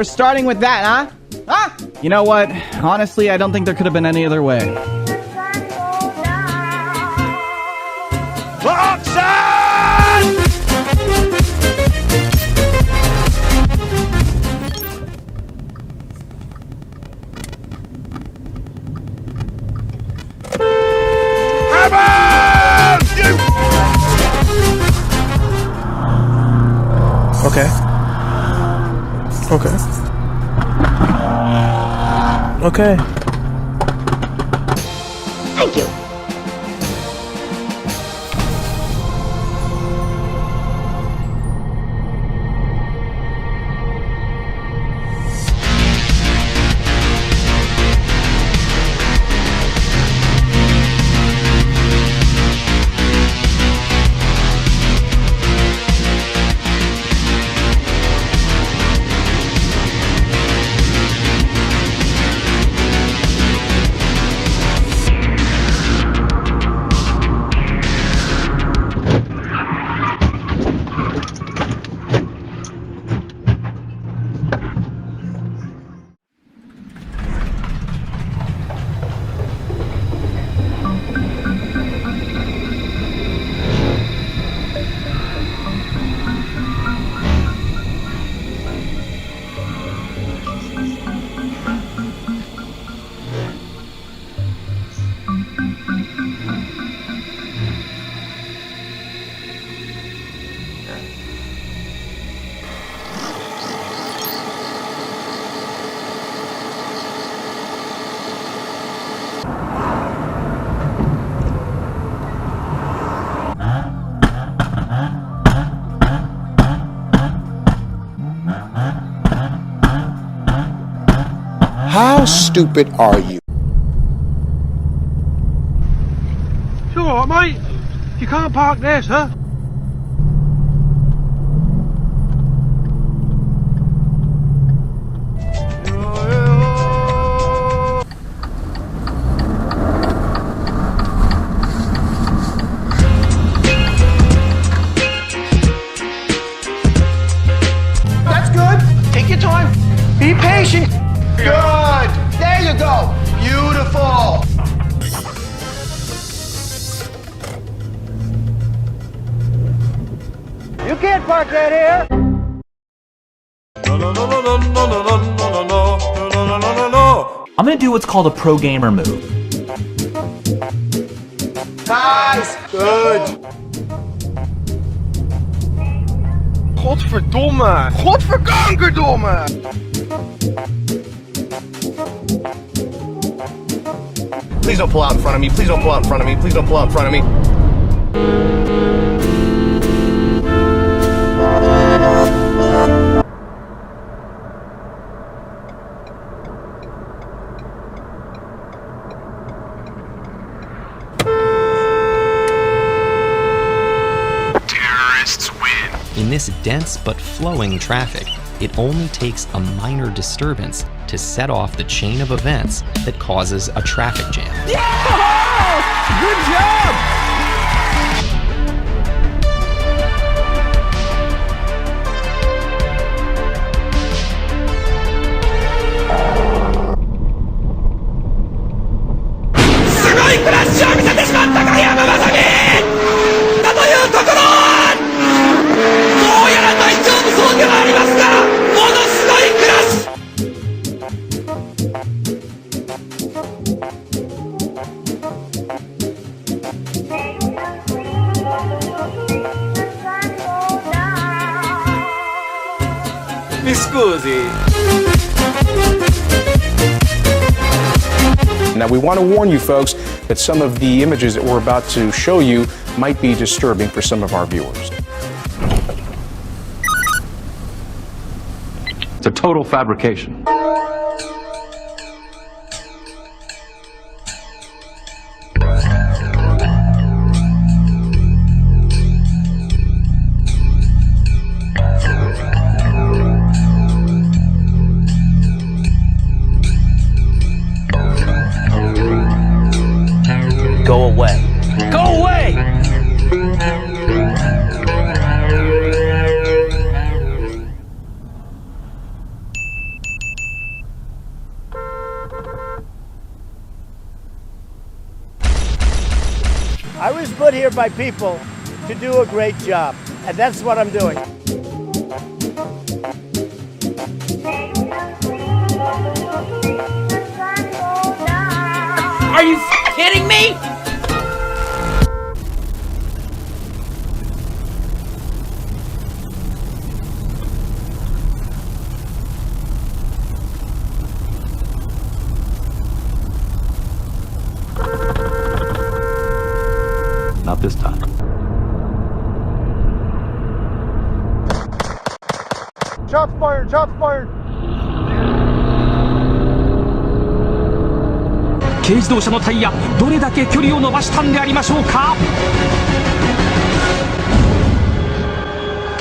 We're starting with that, huh? Huh? You know what? Honestly, I don't think there could have been any other way. Okay. Okay. Okay. Thank you. How stupid are you? You alright, mate? You can't park there, sir. That's good. Take your time. Be patient. Good. There you go. Beautiful. You can't park that here. I'm gonna do what's called a pro gamer move. Nice. Good. Godverdomme! Godverkankerdomme! Please don't pull out in front of me. Please don't pull out in front of me. Please don't pull out in front of me. In this dense but flowing traffic, it only takes a minor disturbance to set off the chain of events that causes a traffic jam. Yeah! Good job! Mi scusi. Now, we want to warn you folks that some of the images that we're about to show you might be disturbing for some of our viewers. It's a total fabrication. Go away. Go away! I was put here by people to do a great job, and that's what I'm doing. Are you kidding me? Not this time. Shots fired, shots fired. 軽自動車のタイヤ、どれだけ距離を伸ばしたんでありましょうか。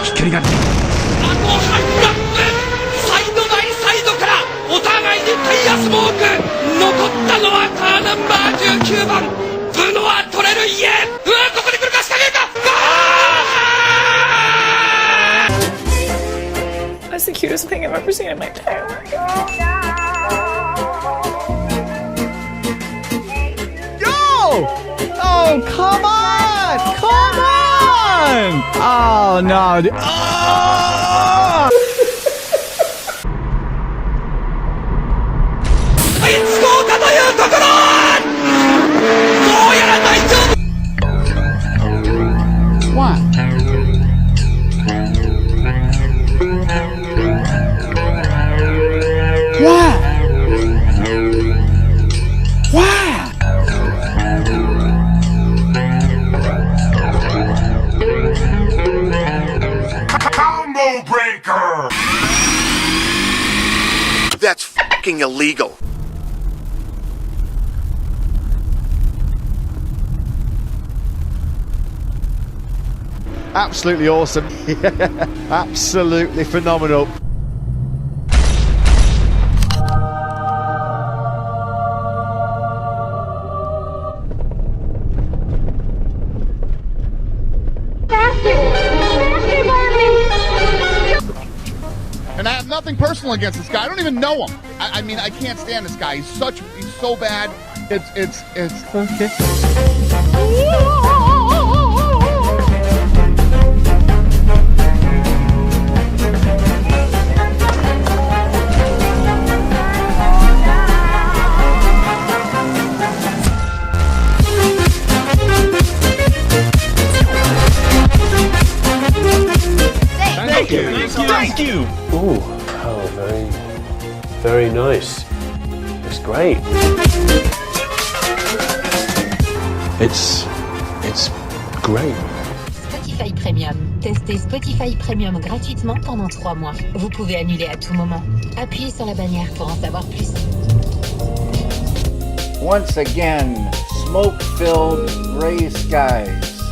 飛距離が。あとハイラップ、サイドバイサイドからお互いにタイヤスモーク。残ったのはカーナンバー19番。ブノア取れる家。ここで来るか仕掛けるか。That's the cutest thing I've ever seen in my entire life. Oh, come on! Come on! Oh, no. Oh! What? What? What? Combo breaker! That's fucking illegal. Absolutely awesome. Absolutely phenomenal. And I have nothing personal against this guy. I don't even know him. I mean, I can't stand this guy. He's so bad. It's Okay. Thank you. Ooh, very nice. It's great. It's great. Spotify Premium. Testez Spotify Premium gratuitement pendant 3 mois. Vous pouvez annuler à tout moment. Appuyez sur la bannière pour en savoir plus. Once again, smoke-filled gray skies.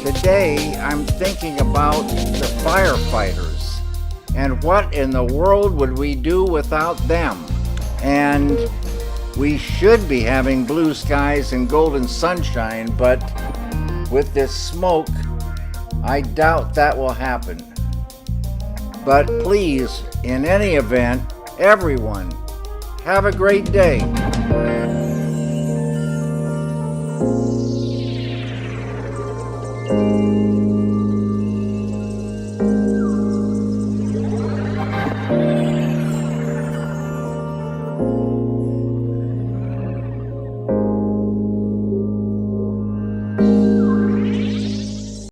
Today, I'm thinking about the firefighters and what in the world would we do without them? And we should be having blue skies and golden sunshine, but with this smoke, I doubt that will happen. But please, in any event, everyone, have a great day.